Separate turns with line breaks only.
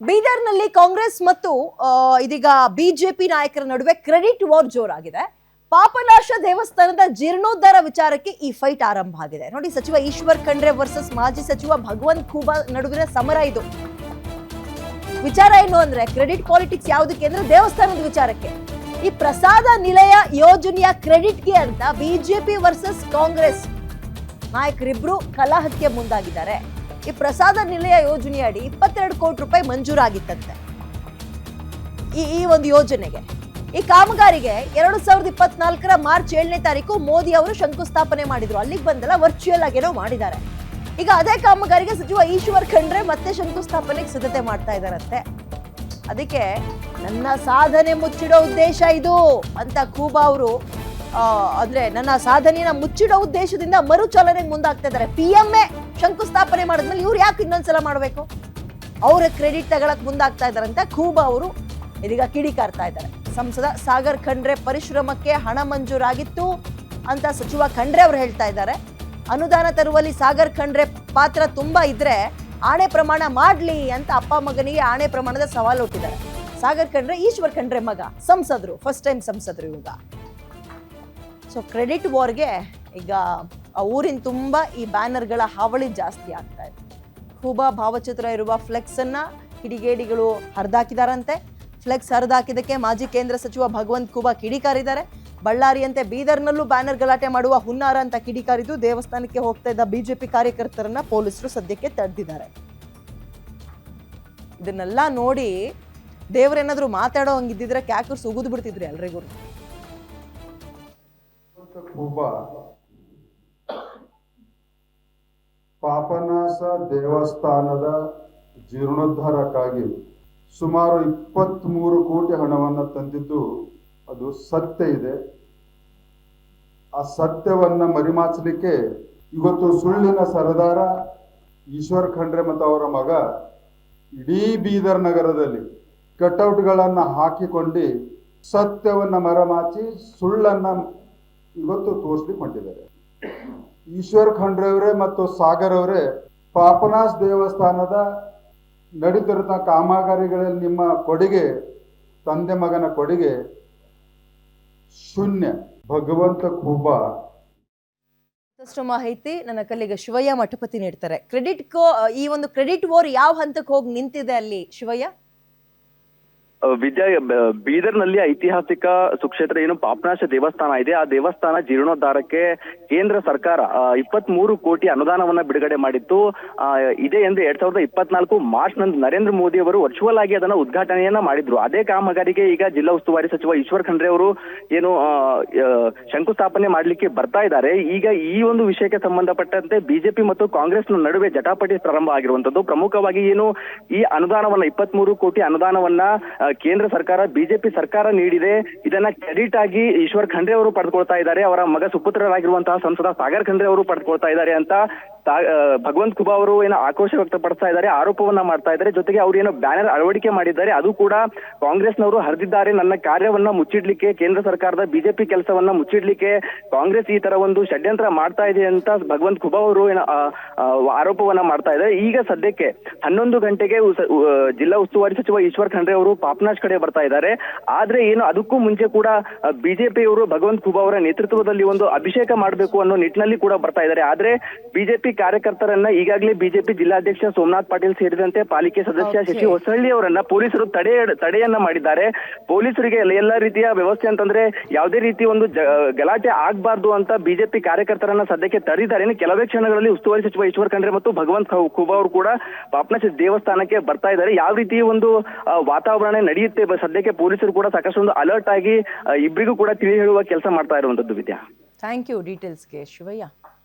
ಬೀದರ್ನಲ್ಲಿ ಕಾಂಗ್ರೆಸ್ ಮತ್ತು ಇದೀಗ ಬಿಜೆಪಿ ನಾಯಕರ ನಡುವೆ ಕ್ರೆಡಿಟ್ ವಾರ್ ಜೋರಾಗಿದೆ. ಪಾಪನಾಶ ದೇವಸ್ಥಾನದ ಜೀರ್ಣೋದ್ಧಾರ ವಿಚಾರಕ್ಕೆ ಈ ಫೈಟ್ ಆರಂಭ ಆಗಿದೆ. ನೋಡಿ, ಸಚಿವ ಈಶ್ವರ್ ಖಂಡ್ರೆ ವರ್ಸಸ್ ಮಾಜಿ ಸಚಿವ ಭಗವಂತ್ ಖೂಬಾ ನಡುವಿನ ಸಮರ ಇದು. ವಿಚಾರ ಏನು ಅಂದ್ರೆ, ಕ್ರೆಡಿಟ್ ಪಾಲಿಟಿಕ್ಸ್ ಯಾವುದಕ್ಕೆ ಅಂದ್ರೆ ದೇವಸ್ಥಾನದ ವಿಚಾರಕ್ಕೆ. ಈ ಪ್ರಸಾದ ನಿಲಯ ಯೋಜನೆಯ ಕ್ರೆಡಿಟ್ಗೆ ಅಂತ ಬಿಜೆಪಿ ವರ್ಸಸ್ ಕಾಂಗ್ರೆಸ್ ನಾಯಕರಿಬ್ರು ಕಲಹಕ್ಕೆ ಮುಂದಾಗಿದ್ದಾರೆ. ಈ ಪ್ರಸಾದ ನಿಲಯ ಯೋಜನೆಯಡಿ 22 ಕೋಟಿ ರೂಪಾಯಿ ಮಂಜೂರಾಗಿತ್ತಂತೆ. ಈ ಒಂದು ಯೋಜನೆಗೆ, ಈ ಕಾಮಗಾರಿಗೆ 2024ರ ಮಾರ್ಚ್ 7ನೇ ತಾರೀಕು ಮೋದಿ ಅವರು ಶಂಕುಸ್ಥಾಪನೆ ಮಾಡಿದ್ರು. ಅಲ್ಲಿಗೆ ಬಂದಲ್ಲ, ವರ್ಚುವಲ್ ಆಗೇನೋ ಮಾಡಿದ್ದಾರೆ. ಈಗ ಅದೇ ಕಾಮಗಾರಿಗೆ ಸಚಿವ ಈಶ್ವರ್ ಖಂಡ್ರೆ ಮತ್ತೆ ಶಂಕುಸ್ಥಾಪನೆಗೆ ಸಿದ್ಧತೆ ಮಾಡ್ತಾ ಇದ್ದಾರಂತೆ. ಅದಕ್ಕೆ ನನ್ನ ಸಾಧನೆ ಮುಚ್ಚಿಡೋ ಉದ್ದೇಶ ಇದು ಅಂತ ಖೂಬಾ ಅವರು ಅಂದ್ರೆ ನನ್ನ ಸಾಧನೆಯನ್ನ ಮುಚ್ಚಿಡೋ ಉದ್ದೇಶದಿಂದ ಮರುಚಲನೆಗೆ ಮುಂದಾಗ್ತಾ ಇದ್ದಾರೆ. PMA ಶಂಕುಸ್ಥಾಪನೆ ಮಾಡಿದ್ಮೇಲೆ ಇವ್ರು ಯಾಕೆ ಇನ್ನೊಂದ್ಸಲ ಮಾಡ್ಬೇಕು? ಅವರ ಕ್ರೆಡಿಟ್ ತಗೊಳಕ್ ಮುಂದಾಗ್ತಾ ಇದಾರಂತ ಖೂಬಾ ಅವರು ಇದೀಗ ಕಿಡಿಕಾರ್ತಾ ಇದ್ದಾರೆ. ಸಂಸದ ಸಾಗರ್ ಖಂಡ್ರೆ ಪರಿಶ್ರಮಕ್ಕೆ ಹಣ ಮಂಜೂರಾಗಿತ್ತು ಅಂತ ಸಚಿವ ಖಂಡ್ರೆ ಅವರು ಹೇಳ್ತಾ ಇದ್ದಾರೆ. ಅನುದಾನ ತರುವಲ್ಲಿ ಸಾಗರ್ ಖಂಡ್ರೆ ಪಾತ್ರ ತುಂಬಾ ಇದ್ರೆ ಆಣೆ ಪ್ರಮಾಣ ಮಾಡ್ಲಿ ಅಂತ ಅಪ್ಪ ಮಗನಿಗೆ ಆಣೆ ಪ್ರಮಾಣದ ಸವಾಲು ಹುಟ್ಟಿದ್ದಾರೆ. ಸಾಗರ್ ಖಂಡ್ರೆ ಈಶ್ವರ್ ಖಂಡ್ರೆ ಮಗ, ಸಂಸದರು, ಫಸ್ಟ್ ಟೈಮ್ ಸಂಸದರು ಇವಾಗ. ಸೊ ಕ್ರೆಡಿಟ್ ವಾರ್ಗೆ ಈಗ ಆ ಊರಿನ ತುಂಬಾ ಈ ಬ್ಯಾನರ್ಗಳ ಹಾವಳಿ ಜಾಸ್ತಿ ಆಗ್ತಾ ಇದೆ. ಖೂಬಾ ಭಾವಚಿತ್ರ ಇರುವ ಫ್ಲೆಕ್ಸ್ ಅನ್ನ ಕಿಡಿಗೇಡಿಗಳು ಹರಿದಾಕಿದಾರಂತೆ. ಫ್ಲೆಕ್ಸ್ ಹರಿದಾಕಿದಕ್ಕೆ ಮಾಜಿ ಕೇಂದ್ರ ಸಚಿವ ಭಗವಂತ್ ಖೂಬಾ ಕಿಡಿಕಾರಿದ್ದಾರೆ. ಬಳ್ಳಾರಿಯಂತೆ ಬೀದರ್ನಲ್ಲೂ ಬ್ಯಾನರ್ ಗಲಾಟೆ ಮಾಡುವ ಹುನ್ನಾರ ಅಂತ ಕಿಡಿಕಾರಿದ್ದು ದೇವಸ್ಥಾನಕ್ಕೆ ಹೋಗ್ತಾ ಇದ್ದ ಬಿಜೆಪಿ ಕಾರ್ಯಕರ್ತರನ್ನ ಪೊಲೀಸರು ಸದ್ಯಕ್ಕೆ ತಡೆದಿದ್ದಾರೆ. ಇದನ್ನೆಲ್ಲ ನೋಡಿ ದೇವರೇನಾದ್ರೂ ಮಾತಾಡೋ ಹಂಗಿದ್ದಿದ್ರೆ ಕ್ಯಾಕರ್ಸ್ ಉಗಿದು ಬಿಡ್ತಿದ್ರಿ ಎಲ್ರಿಗೂ.
ಖೂಬಾ ಪಾಪನಾಶ ದೇವಸ್ಥಾನದ ಜೀರ್ಣೋದ್ಧಾರಕ್ಕಾಗಿ ಸುಮಾರು 23 ಕೋಟಿ ಹಣವನ್ನು ತಂದಿದ್ದು ಅದು ಸತ್ಯ ಇದೆ. ಆ ಸತ್ಯವನ್ನ ಮರಿಮಾಚಲಿಕ್ಕೆ ಇವತ್ತು ಸುಳ್ಳಿನ ಸರದಾರ ಈಶ್ವರ್ ಖಂಡ್ರೆ ಮತ್ತು ಅವರ ಮಗ ಇಡೀ ಬೀದರ್ ನಗರದಲ್ಲಿ ಕಟೌಟ್ಗಳನ್ನ ಹಾಕಿಕೊಂಡು ಸತ್ಯವನ್ನ ಮರೆಮಾಚಿ ಸುಳ್ಳನ್ನ ಇವತ್ತು ತೋರಿಸ್ಲಿಕ್ಕೆ ಹೊಂಟಿದ್ದಾರೆ. ಈಶ್ವರ್ ಖಂಡ್ರೆ ಅವರೇ ಮತ್ತು ಸಾಗರ್ ಅವರೇ ಪಾಪನಾಶ್ ದೇವಸ್ಥಾನದ ನಡೀತಿರುತ್ತ ಕಾಮಗಾರಿಗಳಲ್ಲಿ ನಿಮ್ಮ ಕೊಡುಗೆ, ತಂದೆ ಮಗನ ಕೊಡುಗೆ ಶೂನ್ಯ. ಭಗವಂತ ಖೂಬಾ
ಅಷ್ಟು ಮಾಹಿತಿ ನನ್ನ ಕಲ್ಲಿಗ ಶಿವಯ್ಯ ಮಠಪತಿ ನೀಡ್ತಾರೆ. ಈ ಒಂದು ಕ್ರೆಡಿಟ್ ವಾರ್ ಯಾವ ಹಂತಕ್ಕೆ ಹೋಗಿ ನಿಂತಿದೆ ಅಲ್ಲಿ ಶಿವಯ್ಯ?
ಬೀದರ್ನಲ್ಲಿ ಐತಿಹಾಸಿಕ ಸುಕ್ಷೇತ್ರ ಏನು ಪಾಪನಾಶ ದೇವಸ್ಥಾನ ಇದೆ, ಆ ದೇವಸ್ಥಾನ ಜೀರ್ಣೋದ್ಧಾರಕ್ಕೆ ಕೇಂದ್ರ ಸರ್ಕಾರ 23 ಕೋಟಿ ಅನುದಾನವನ್ನ ಬಿಡುಗಡೆ ಮಾಡಿತ್ತು. ಇದೆ ಎಂದು 2024 ಮಾರ್ಚ್ ನಂದು ನರೇಂದ್ರ ಮೋದಿ ಅವರು ವರ್ಚುವಲ್ ಆಗಿ ಅದನ್ನ ಉದ್ಘಾಟನೆಯನ್ನ ಮಾಡಿದ್ರು. ಅದೇ ಕಾಮಗಾರಿಗೆ ಈಗ ಜಿಲ್ಲಾ ಉಸ್ತುವಾರಿ ಸಚಿವ ಈಶ್ವರ್ ಖಂಡ್ರೆ ಅವರು ಏನು ಶಂಕುಸ್ಥಾಪನೆ ಮಾಡ್ಲಿಕ್ಕೆ ಬರ್ತಾ ಇದ್ದಾರೆ. ಈಗ ಈ ಒಂದು ವಿಷಯಕ್ಕೆ ಸಂಬಂಧಪಟ್ಟಂತೆ ಬಿಜೆಪಿ ಮತ್ತು ಕಾಂಗ್ರೆಸ್ ನಡುವೆ ಜಟಾಪಟಿ ಪ್ರಾರಂಭ ಆಗಿರುವಂತದ್ದು. ಪ್ರಮುಖವಾಗಿ ಏನು ಈ ಅನುದಾನವನ್ನ 23 ಕೋಟಿ ಅನುದಾನವನ್ನ ಕೇಂದ್ರ ಸರ್ಕಾರ, ಬಿಜೆಪಿ ಸರ್ಕಾರ ನೀಡಿದೆ. ಇದನ್ನ ಕ್ರೆಡಿಟ್ ಆಗಿ ಈಶ್ವರ್ ಖಂಡ್ರೆ ಅವರು ಪಡೆದುಕೊಳ್ತಾ ಇದ್ದಾರೆ. ಅವರ ಮಗ ಸುಪುತ್ರರಾಗಿರುವಂತಹ ಸಂಸದ ಸಾಗರ್ ಖಂಡ್ರೆ ಅವರು ಪಡೆದುಕೊಳ್ತಾ ಇದ್ದಾರೆ ಅಂತ ಭಗವಂತ್ ಖೂಬಾ ಅವರು ಏನೋ ಆಕ್ರೋಶ ವ್ಯಕ್ತಪಡಿಸ್ತಾ ಇದ್ದಾರೆ, ಆರೋಪವನ್ನ ಮಾಡ್ತಾ ಇದ್ದಾರೆ. ಜೊತೆಗೆ ಅವ್ರು ಏನೋ ಬ್ಯಾನರ್ ಅಳವಡಿಕೆ ಮಾಡಿದ್ದಾರೆ, ಅದು ಕೂಡ ಕಾಂಗ್ರೆಸ್ನವರು ಹರಿದಿದ್ದಾರೆ. ನನ್ನ ಕಾರ್ಯವನ್ನ ಮುಚ್ಚಿಡ್ಲಿಕ್ಕೆ, ಕೇಂದ್ರ ಸರ್ಕಾರದ ಬಿಜೆಪಿ ಕೆಲಸವನ್ನ ಮುಚ್ಚಿಡ್ಲಿಕ್ಕೆ ಕಾಂಗ್ರೆಸ್ ಈ ತರ ಒಂದು ಷಡ್ಯಂತ್ರ ಮಾಡ್ತಾ ಇದೆ ಅಂತ ಭಗವಂತ್ ಖೂಬಾ ಅವರು ಏನೋ ಆರೋಪವನ್ನ ಮಾಡ್ತಾ ಇದ್ದಾರೆ. ಈಗ ಸದ್ಯಕ್ಕೆ 11 ಗಂಟೆಗೆ ಜಿಲ್ಲಾ ಉಸ್ತುವಾರಿ ಸಚಿವ ಈಶ್ವರ್ ಖಂಡ್ರೆ ಅವರು ಪಾಪನಾಶ್ ಕಡೆ ಬರ್ತಾ ಇದ್ದಾರೆ. ಆದ್ರೆ ಏನು ಅದಕ್ಕೂ ಮುಂಚೆ ಕೂಡ ಬಿಜೆಪಿಯವರು ಭಗವಂತ್ ಖೂಬಾ ಅವರ ನೇತೃತ್ವದಲ್ಲಿ ಒಂದು ಅಭಿಷೇಕ ಮಾಡಬೇಕು ಅನ್ನೋ ನಿಟ್ಟಿನಲ್ಲಿ ಕೂಡ ಬರ್ತಾ ಇದ್ದಾರೆ. ಆದ್ರೆ ಬಿಜೆಪಿ ಕಾರ್ಯಕರ್ತರನ್ನ ಈಗಾಗಲೇ ಬಿಜೆಪಿ ಜಿಲ್ಲಾಧ್ಯಕ್ಷ ಸೋಮನಾಥ್ ಪಾಟೀಲ್ ಸೇರಿದಂತೆ ಪಾಲಿಕೆ ಸದಸ್ಯ ಶಶಿ ಹೊಸಳ್ಳಿ ಅವರನ್ನ ಪೊಲೀಸರು ತಡೆಯನ್ನ ಮಾಡಿದ್ದಾರೆ. ಪೊಲೀಸರಿಗೆ ಎಲ್ಲ ರೀತಿಯ ವ್ಯವಸ್ಥೆ ಅಂತಂದ್ರೆ ಯಾವುದೇ ರೀತಿ ಒಂದು ಗಲಾಟೆ ಆಗ್ಬಾರ್ದು ಅಂತ ಬಿಜೆಪಿ ಕಾರ್ಯಕರ್ತರನ್ನ ಸದ್ಯಕ್ಕೆ ತಡೆದಿದ್ದಾರೆ. ಕೆಲವೇ ಕ್ಷಣಗಳಲ್ಲಿ ಉಸ್ತುವಾರಿ ಸಚಿವ ಈಶ್ವರ್ ಖಂಡ್ರೆ ಮತ್ತು ಭಗವಂತ್ ಖೂಬಾ ಅವರು ಕೂಡ ಪಾಪನಾಶ ದೇವಸ್ಥಾನಕ್ಕೆ ಬರ್ತಾ ಇದ್ದಾರೆ. ಯಾವ ರೀತಿ ಒಂದು ವಾತಾವರಣ ನಡೆಯುತ್ತೆ ಸದ್ಯಕ್ಕೆ ಪೊಲೀಸರು ಕೂಡ ಸಾಕಷ್ಟು ಒಂದು ಅಲರ್ಟ್ ಆಗಿ ಇಬ್ಬರಿಗೂ ಕೂಡ ತಿಳಿ ಹೇಳುವ ಕೆಲಸ ಮಾಡ್ತಾ ಇರುವಂತದ್ದು. ವಿದ್ಯಾ,
ಥ್ಯಾಂಕ್ ಯು ಡೀಟೇಲ್ಸ್ಗೆ ಶಿವಯ್ಯ.